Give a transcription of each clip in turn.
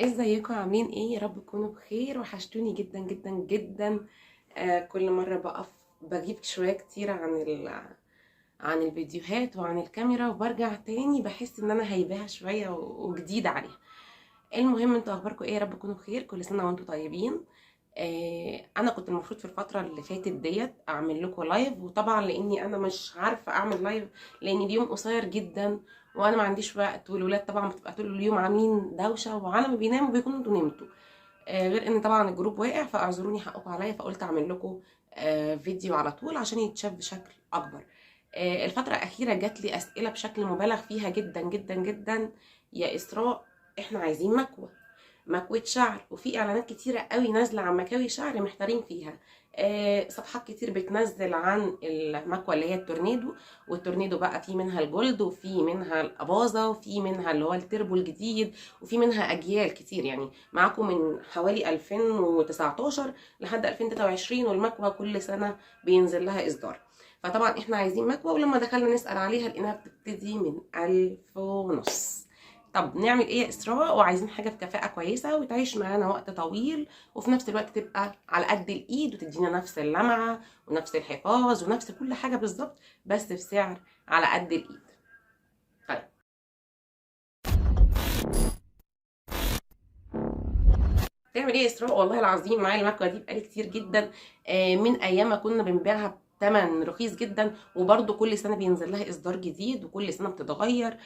ازيكم عاملين ايه؟ يا رب تكونوا بخير. وحشتوني جدا جدا جدا. كل مره بقف بجيب شويه كتير عن الفيديوهات وعن الكاميرا، وبرجع تاني بحس ان انا هيباها شويه وجديده عليها. المهم، انتوا اخباركم ايه؟ يا رب تكونوا بخير. كل سنه وانتم طيبين. انا كنت المفروض في الفتره اللي فاتت ديت اعمل لكم لايف، وطبعا لاني انا مش عارفه اعمل لايف لان اليوم قصير جدا وانا ما عنديش وقت، والولاد طبعا بتبقى طول اليوم عاملين دوشه، وعلى ما بيناموا بيكونوا انتوا نمتوا. غير ان طبعا الجروب واقع، فاعذروني حقكم عليا، فقلت اعمل لكم فيديو على طول عشان يتشاف بشكل اكبر. الفتره الاخيره جات لي اسئله بشكل مبالغ فيها جدا جدا جدا. يا اسراء، احنا عايزين مكوة شعر، وفي اعلانات كتيرة قوي نازلة عن مكاوي شعر محتارين فيها. صفحات كتير بتنزل عن المكوة اللي هي التورنيدو، والتورنيدو بقى في منها الجولد، وفي منها الاباظة، وفي منها اللي هو التربو الجديد، وفي منها اجيال كتير. يعني معاكم من حوالي 2019 لحد 2023، والمكوة كل سنة بينزل لها اصدار. فطبعا احنا عايزين مكوة، ولما دخلنا نسأل عليها لقيناها بتبتدي من 1500. طب نعمل ايه يا اسراء؟ وعايزين حاجه بكفاءه كويسه وتعيش معانا وقت طويل، وفي نفس الوقت تبقى على قد الايد وتدينا نفس اللمعه ونفس الحفاظ ونفس كل حاجه بالظبط، بس بسعر على قد الايد. طيب، تعمل ايه يا اسراء؟ والله العظيم معايا المكوه دي بقالي كتير جدا. من ايام ما كنا بنبيعها بثمن رخيص جدا، وبرده كل سنه بينزل لها اصدار جديد، وكل سنه بتتغير.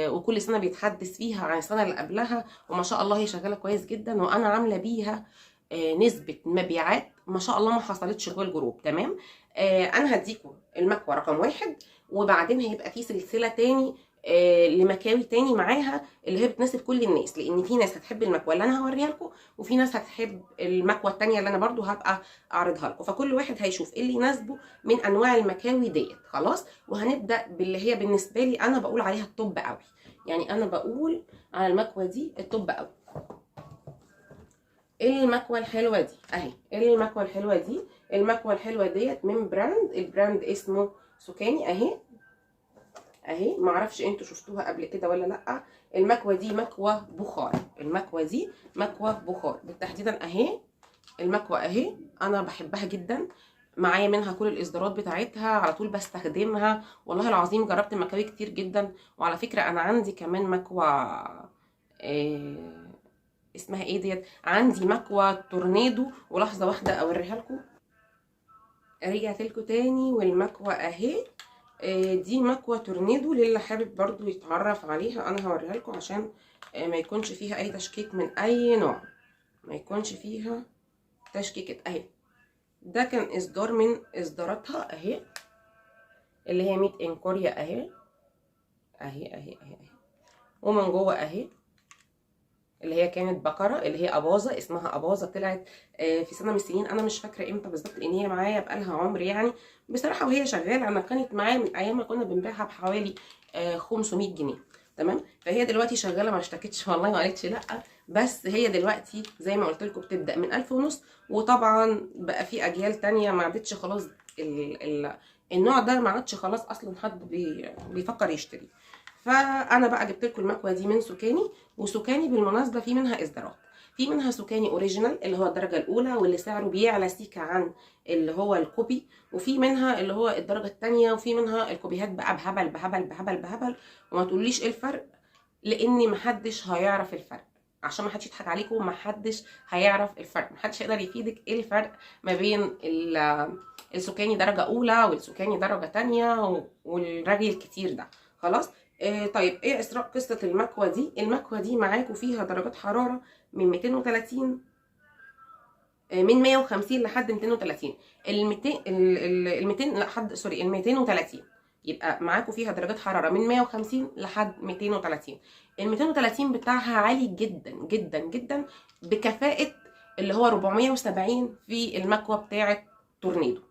وكل سنه بيتحدث فيها عن السنه اللي قبلها، وما شاء الله هي شغاله كويس جدا، وانا عامله بيها نسبه مبيعات ما شاء الله ما حصلتش جوه الجروب. تمام. انا هديكم المكوه رقم واحد، وبعدين هيبقى في سلسله تاني لمكاوي تاني معاها اللي هي بتناسب كل الناس، لان في ناس هتحب المكوه اللي انا هوريها لكم، وفي ناس هتحب المكوه التانيه اللي انا برضو هبقى اعرضها لكم، فكل واحد هيشوف ايه اللي يناسبه من انواع المكاوي ديت. خلاص، وهنبدا باللي هي بالنسبه لي انا بقول عليها الطب قوي. يعني انا بقول على المكوه دي الطب قوي. المكوه الحلوه دي اهي، المكوه الحلوه دي، المكوه الحلوه ديت من البراند اسمه سوكاني اهي. اهي، معرفش انتوا شفتوها قبل كده ولا لا. المكوه دي مكوه بخار، المكوه دي مكوه بخار بالتحديدا اهي. المكوه اهي، انا بحبها جدا، معايا منها كل الاصدارات بتاعتها، على طول بستخدمها. والله العظيم جربت مكاوي كتير جدا. وعلى فكره انا عندي كمان مكوه اسمها ايه ديت، عندي مكوه تورنيدو، ولحظه واحده اوريها لكم. رجعت لكم تاني، والمكوه اهي. دي مكوة تورنيدو، للي حابب برضو يتعرف عليها انا هوريها لكم عشان ما يكونش فيها اي تشكيك من اي نوع، ما يكونش فيها تشكيكة اهي. ده كان اصدار من اصداراتها اهي، اللي هي 100 ان كوريا اهي. اهي ومن جوه اهي، اللي هي كانت بقرة، اللي هي أباظة، اسمها أباظة. طلعت في سنة من السنين، أنا مش فاكرة امتى بالظبط لأن هي معايا بقالها عمر يعني. بصراحة وهي شغالة، أنا كانت معايا من أيام ما كنا بنبيعها بحوالي 500 جنيه. تمام. فهي دلوقتي شغالة، ما اشتكتش والله، ما قالتش لأ. بس هي دلوقتي زي ما قلت لكم بتبدأ من 1500، وطبعا بقى في أجيال تانية ما عادتش خلاص. النوع ده ما عادش خلاص أصلا حد بيفكر يشتري. فانا بقى جبت لكم المكوه دي من سوكاني. وسوكاني بالمناسبه في منها اصدارات، في منها سوكاني اوريجينال اللي هو الدرجه الاولى واللي سعره بيعلى سيكه عن اللي هو الكوبي، وفي منها اللي هو الدرجه الثانيه، وفي منها الكوبيهات بقى بهبل بهبل بهبل بهبل. وما تقوليش ايه الفرق، لان محدش هيعرف الفرق. عشان ما حدش يضحك عليكم، محدش هيعرف الفرق، محدش هيقدر يفيدك ايه الفرق ما بين السوكاني درجه اولى والسوكاني درجه تانية والرغي الكتير ده. خلاص. طيب ايه اسراء قصه المكوه دي؟ المكوه دي معاكوا فيها درجات حراره من 230، من 150 لحد 230. ال 200 ال 200 لا حد سوري ال 230. يبقى معاكوا فيها درجات حراره من 150 لحد 230. ال 230 بتاعها عالي جدا جدا جدا، بكفاءه اللي هو 470 في المكوه بتاعه تورنيدو.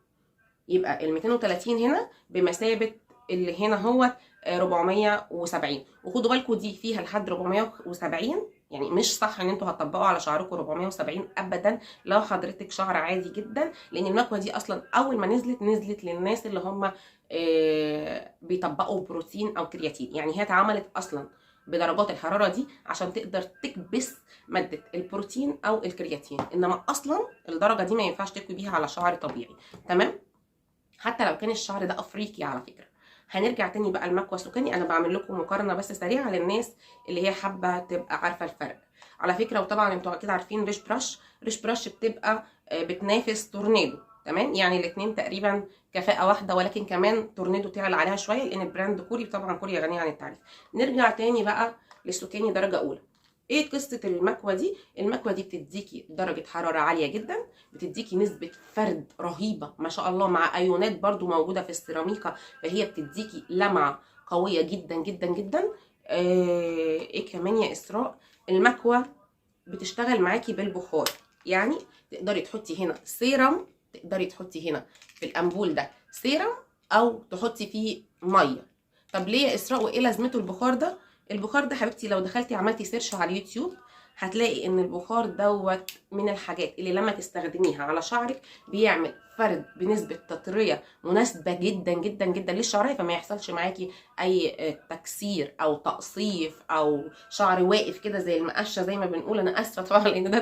يبقى ال 230 هنا بمثابه اللي هنا هو 470. وخدوا بالكم دي فيها لحد 470، يعني مش صح ان انتوا هتطبقوا على شعركم 470 ابدا لو حضرتك شعر عادي جدا، لان المكوه دي اصلا اول ما نزلت للناس اللي هم بيطبقوا بروتين او كرياتين. يعني هي اتعملت اصلا بدرجات الحراره دي عشان تقدر تكبس ماده البروتين او الكرياتين، انما اصلا الدرجه دي ما ينفعش تكوي بيها على شعر طبيعي. تمام، حتى لو كان الشعر ده افريقي على فكره. هنرجع تاني بقى المكوى السكاني. انا بعمل لكم مقارنه بس سريعه للناس اللي هي حابه تبقى عارفه الفرق على فكره. وطبعا انتوا اكيد عارفين ريش براش. ريش براش بتبقى بتنافس تورنيدو، تمام، يعني الاثنين تقريبا كفاءه واحده، ولكن كمان تورنيدو تعلى عليها شويه لان البراند كوري، طبعا كوريا غنيه عن التعريف. نرجع تاني بقى للسكاني درجه اولى. ايه قصه المكوى دي؟ المكوى دي بتديكي درجه حراره عاليه جدا، بتديكي نسبه فرد رهيبه ما شاء الله، مع ايونات برضو موجوده في السيراميكا، فهي بتديكي لمعه قويه جدا جدا جدا. ايه كمان يا اسراء؟ المكوى بتشتغل معاكي بالبخار، يعني تقدري تحطي هنا سيرم، تقدري تحطي هنا في الامبول ده سيرم او تحطي فيه ميه. طب ليه يا اسراء وايه لازمته البخار ده؟ البخار ده حبيبتي لو دخلتي عملتي سيرش على اليوتيوب هتلاقي ان البخار دوت من الحاجات اللي لما تستخدميها على شعرك بيعمل فرد بنسبه تطريه مناسبه جدا جدا جدا للشعريه، فما يحصلش معاكي اي تكسير او تقصيف او شعر واقف كده زي المقشه زي ما بنقول. انا اسفه طبعا لان ده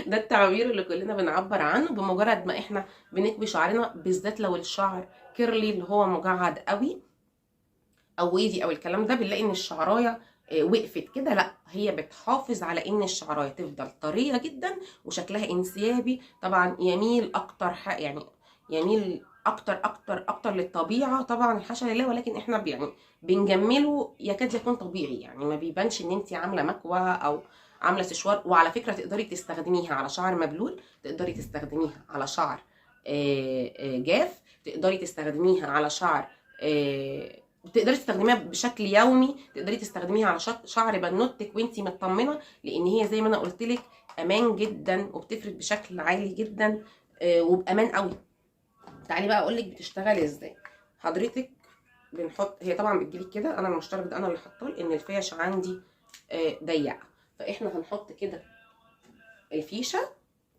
ده التعبير اللي كلنا بنعبر عنه بمجرد ما احنا بنكوي شعرنا، بالذات لو الشعر كيرلي اللي هو مجعد قوي او ويدي او الكلام ده، بنلاقي ان الشعرايه وقفت كده. لا، هي بتحافظ على ان الشعرايه تفضل طريه جدا وشكلها انسيابي، طبعا يميل اكتر يعني يميل اكتر للطبيعه. طبعا الحاشا لله، ولكن احنا يعني بنجمله يكاد يكون طبيعي، يعني ما بيبانش ان انت عامله مكوى او عامله سشوار. وعلى فكره تقدري تستخدميها على شعر مبلول، تقدري تستخدميها على شعر جاف، تقدري تستخدميها على شعر تقدري تستخدميها بشكل يومي، تقدري تستخدميها على شعر بنوتك وانتي مطمنه، لان هي زي ما انا قلت لك امان جدا وبتفرد بشكل عالي جدا وبامان قوي. تعالي بقى اقول لك بتشتغل ازاي. حضرتك بنحط، هي طبعا بتجيلك كده، انا المشترك ده انا اللي حاطاه لان الفيش عندي ضيقه، فاحنا هنحط كده الفيشه.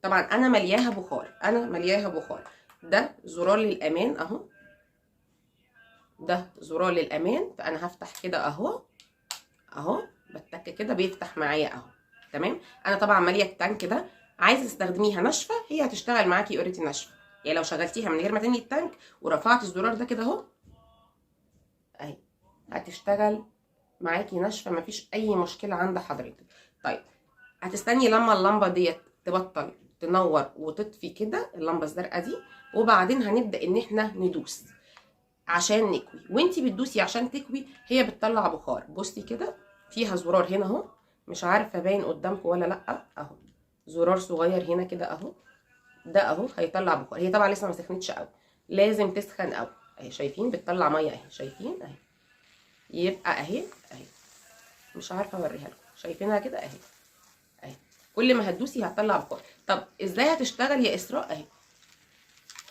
طبعا انا ملياها بخار، انا ملياها بخار. ده زرار للامان اهو، ده زرار للامان. فانا هفتح كده اهو، اهو بتك كده بيفتح معايا اهو. تمام، انا طبعا ماليه التانك ده. عايزه تستخدميها ناشفه هي هتشتغل معاكي اوريدي ناشفه، يعني لو شغلتيها من غير ما تملي التانك ورفعت الزرار ده كده اهو اهي هتشتغل معاكي ناشفه، مفيش اي مشكله عند حضرتك. طيب هتستني لما اللمبه ديت تبطل تنور وتطفي كده اللمبه الزرقاء دي، وبعدين هنبدا ان احنا ندوس عشان نكوي. وانتي بتدوسي عشان تكوي هي بتطلع بخار. بصي كده فيها زرار هنا اهو، مش عارفه باين قدامكم ولا لا، اهو زرار صغير هنا كده اهو، ده اهو هيطلع بخار. هي طبعا لسه ما سخنتش قوي، لازم تسخن قوي اهي. شايفين بتطلع ميه اهي، شايفين اهي، يبقى اهي اهي، مش عارفه اوريها لكم، شايفينها كده اهي اهي. كل ما هتدوسي هتطلع بخار. طب ازاي هتشتغل يا اسراء؟ اهي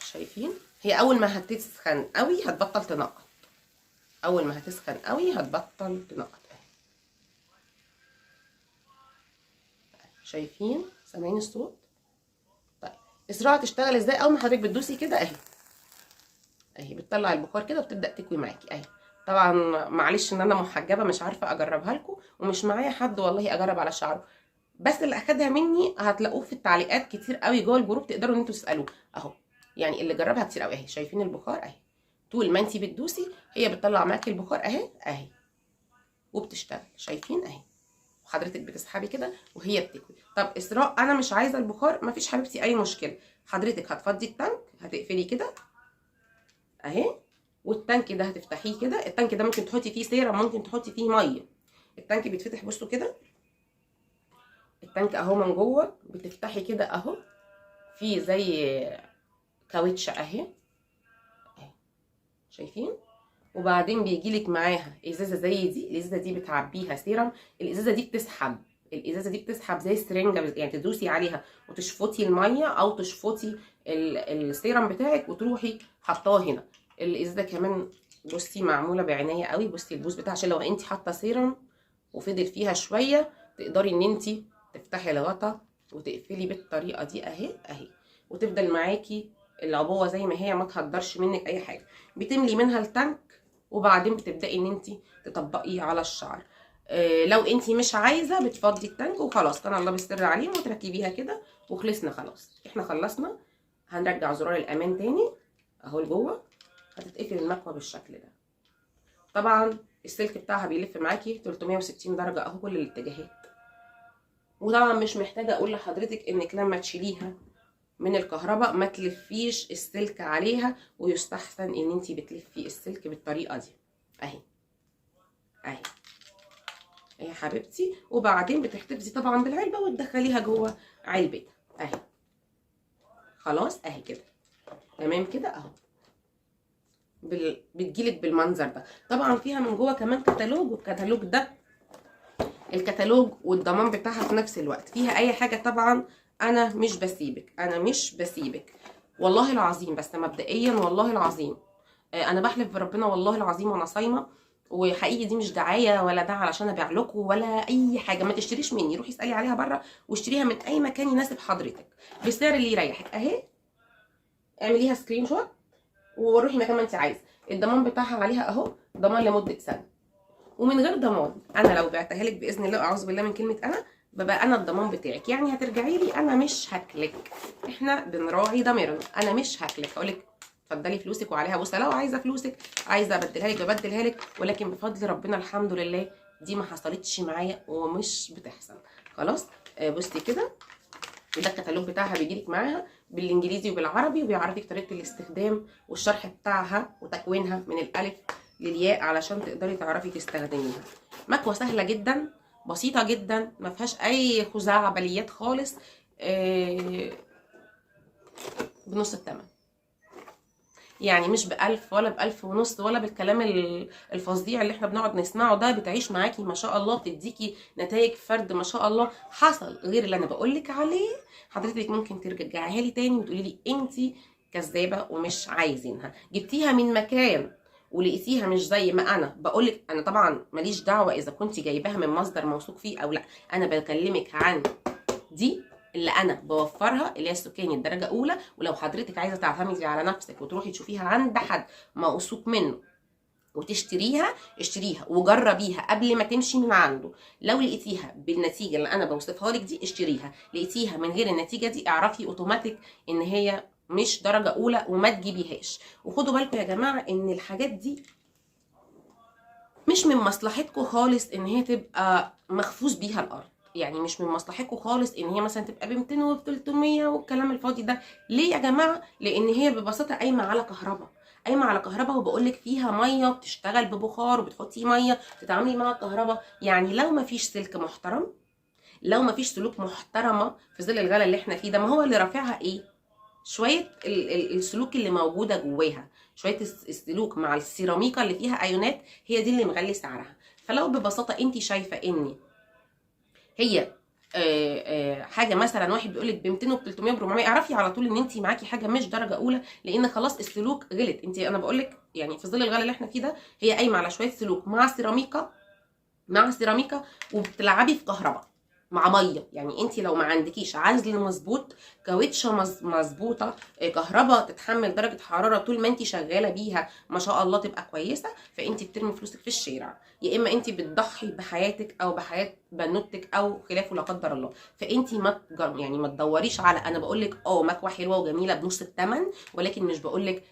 شايفين، هي اول ما هتسخن قوي هتبطل تنقط، اول ما هتسخن قوي هتبطل تنقط اهي. شايفين سامعين الصوت؟ طيب اسراء هتشتغل ازاي؟ اول ما حضرتك بتدوسي كده اهي اهي بتطلع البخار كده وبتبدا تكوي معاكي اهي. طبعا معلش ان انا محجبه مش عارفه اجربها لكم ومش معايا حد والله اجرب على شعره، بس اللي اخدها مني هتلاقوه في التعليقات كتير قوي جوه الجروب، تقدروا ان انتوا تسالوه اهو. يعني اللي جربها كتير قوي اهي. شايفين البخار اهي، طول ما انتي بتدوسي هي بتطلع معاكي البخار اهي اهي وبتشتغل. شايفين اهي، وحضرتك بتسحبي كده وهي بتكوي. طب اسراء انا مش عايزه البخار، مفيش حبيبتي اي مشكله. حضرتك هتفضي التانك، هتقفلي كده اهي، والتانك ده هتفتحيه كده. التانك ده ممكن تحطي فيه سيرم، ممكن تحطي فيه ميه. التانك بيتفتح بصوا كده، التانك اهو من جوه بتفتحي كده اهو، فيه زي كاوتش اهي اهي، شايفين؟ وبعدين بيجيلك معاها ازازه زي دي، الازازه دي بتعبيها سيرم. الازازه دي بتسحب، الازازه دي بتسحب زي السرنجه، يعني تدوسي عليها وتشفطي الميه او تشفطي السيرم بتاعك وتروحي حطاه هنا. الازازه كمان بصي معموله بعنايه قوي، بصي البوز بتاعها عشان لو انت حاطه سيرم وفضل فيها شويه تقدري ان انت تفتحي الغطا وتقفلي بالطريقه دي اهي اهي، وتفضل معاكي العبوه زي ما هي، ما تهدرش منك اي حاجه. بتملي منها التانك وبعدين بتبداي ان انت تطبقيه على الشعر. لو انت مش عايزه بتفضي التانك وخلاص، كان الله بالسر عليهم، وتركبيها كده وخلصنا خلاص. احنا خلصنا. هنرجع زرار الامان تاني اهو لجوه. هتتقفل المكوه بالشكل ده. طبعا السلك بتاعها بيلف معاكي 360 درجه اهو كل الاتجاهات. وطبعا مش محتاجه اقول لحضرتك انك لما تشيليها من الكهرباء ما تلفيش السلك عليها، ويستحسن ان انت بتلفي السلك بالطريقه دي اهي اهي يا حبيبتي. وبعدين بتحتفظي طبعا بالعلبه وتدخليها جوه علبتها اهي. خلاص اهي كده تمام كده اهو. بتجيلك بالمنظر ده. طبعا فيها من جوه كمان كتالوج، والكتالوج ده الكتالوج والضمان بتاعها في نفس الوقت. فيها اي حاجه طبعا انا مش بسيبك، انا مش بسيبك والله العظيم. بس مبدئيا والله العظيم انا بحلف بربنا والله العظيم وانا صايمه، وحقيقي دي مش دعايه ولا ده علشان ابيع لكم ولا اي حاجه. ما تشتريش مني، روحي اسالي عليها بره واشتريها من اي مكان يناسب حضرتك بالسعر اللي يريحك اهي. اعمليها سكرين شوت وروحي مكان ما انت عايزه. الضمان بتاعها عليها اهو، ضمان لمده سنه. ومن غير ضمان انا لو بعتها لك باذن الله، اعوذ بالله من كلمه انا، ببقى انا الضمان بتاعك. يعني هترجعي لي انا مش هكلك، احنا بنراعي ضميرنا. انا مش هكلك، هقول لك اتفضلي فلوسك وعليها بوسه. لو عايزه فلوسك، عايزه ابدلها لك ببدلها لك، ولكن بفضل ربنا الحمد لله دي ما حصلتش معايا ومش بتحصل. خلاص بصي كده، ده الكتالوج بتاعها بيجيلك معاها بالانجليزي وبالعربي، وبيعرفك طريقه الاستخدام والشرح بتاعها وتكوينها من الالف للياء علشان تقدري تعرفي تستخدميها. مكوه سهله جدا، بسيطه جدا، ما فيهاش اي خزعبليات خالص. بنص الثمن، يعني مش ب1000 ولا ب1500 ولا بالكلام الفظيع اللي احنا بنقعد نسمعه ده. بتعيش معاكي ما شاء الله، بتديكي نتائج فرد ما شاء الله. حصل غير اللي انا بقولك عليه، حضرتك ممكن ترجعيها لي تاني وتقولي لي انت كذابه ومش عايزينها. جبتيها من مكان ولقيتيها مش زي ما انا بقولك. انا طبعا ماليش دعوه اذا كنت جايباها من مصدر موثوق فيه او لا، انا بكلمك عن دي اللي انا بوفرها، اللي هي السكاني الدرجه اولى. ولو حضرتك عايزه تعتمدي على نفسك وتروحي تشوفيها عند حد موثوق منه وتشتريها، اشتريها وجربيها قبل ما تمشي من عنده. لو لقيتيها بالنتيجه اللي انا بوصفها لك دي اشتريها. لقيتيها من غير النتيجه دي اعرفي اوتوماتيك ان هي مش درجه اولى وما تجيبيهاش. وخدوا بالكم يا جماعه ان الحاجات دي مش من مصلحتكم خالص ان هي تبقى مخفوز بيها الارض. يعني مش من مصلحتكم خالص ان هي مثلا تبقى ب 200 وب 300 والكلام الفاضي ده. ليه يا جماعه؟ لان هي ببساطه قايمه على كهرباء، قايمه على كهرباء. وبقول لك فيها ميه بتشتغل ببخار، وبتحطي ميه تتعاملي مع الكهرباء. يعني لو ما فيش سلك محترم، لو ما فيش سلوك محترمه في ظل الغلا اللي احنا فيه ده، ما هو اللي رافعها ايه؟ شويه السلوك اللي موجوده جواها، شويه السلوك مع السيراميكا اللي فيها ايونات، هي دي اللي مغلي سعرها. فلو ببساطه انت شايفه ان هي حاجه مثلا واحد بيقول لك ب 200 وب 300 ب 400، اعرفي على طول ان انت معاكي حاجه مش درجه اولى، لان خلاص السلوك غلط. انا بقول لك يعني في ظل الغلا اللي احنا فيه ده، هي قايمه على شويه سلوك مع سيراميكا، مع سيراميكا، وبتلعبي في كهرباء مع ميه. يعني انت لو ما عندكيش عزل مظبوط، كاوتشه مظبوطه، كهرباء تتحمل درجه حراره طول ما انت شغاله بيها ما شاء الله تبقى كويسه، فانت بترمي فلوسك في الشارع. يا اما انت بتضحي بحياتك او بحياه بنوتك او خلافه لا قدر الله. فانت يعني ما تدوريش على، انا بقول لك مكوه حلوه وجميله بنص الثمن، ولكن مش بقول لك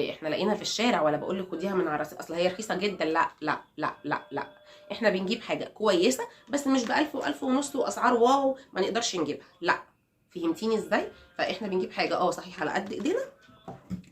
احنا لقينا في الشارع، ولا بقول لك خديها من على الرصيف اصل هي رخيصه جدا. لا لا لا لا لا، احنا بنجيب حاجه كويسه بس مش ب1000 و1000 ونص واسعار واو ما نقدرش نجيبها. لا، فهمتيني ازاي؟ فاحنا بنجيب حاجه صحيح على قد ايدينا،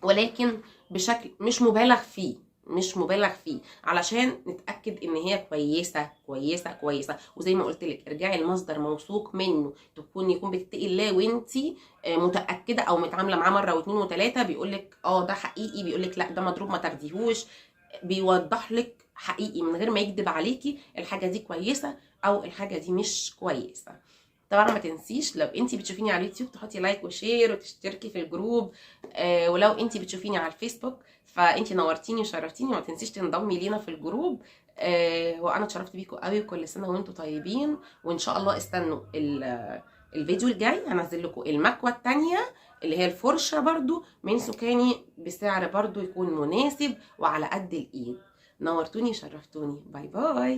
ولكن بشكل مش مبالغ فيه، مش مبالغ فيه، علشان نتاكد ان هي كويسه كويسه كويسه. وزي ما قلت لك ارجعي لمصدر موثوق منه، يكون بتتقي الله وانتي متاكده، او متعامله معاه مره واثنين وثلاثه بيقول لك ده حقيقي، بيقول لك لا ده مضروب ما تاخديهوش، بيوضح لك حقيقي من غير ما يكذب عليكي الحاجه دي كويسه او الحاجه دي مش كويسه. طبعا ما تنسيش لو انت بتشوفيني على اليوتيوب تحطي لايك وشير وتشتركي في الجروب، ولو انت بتشوفيني على الفيسبوك فانت نورتيني وشرفتيني، ما تنسيش تنضمي لينا في الجروب. وانا اتشرفت بيكم قوي، وكل سنه وانتم طيبين. وان شاء الله استنوا الفيديو الجاي، هنزل لكم المكوه الثانيه اللي هي الفرشه برضو من سكاني بسعر برضو يكون مناسب وعلى قد الايد. نورتوني شرفتوني. باي باي.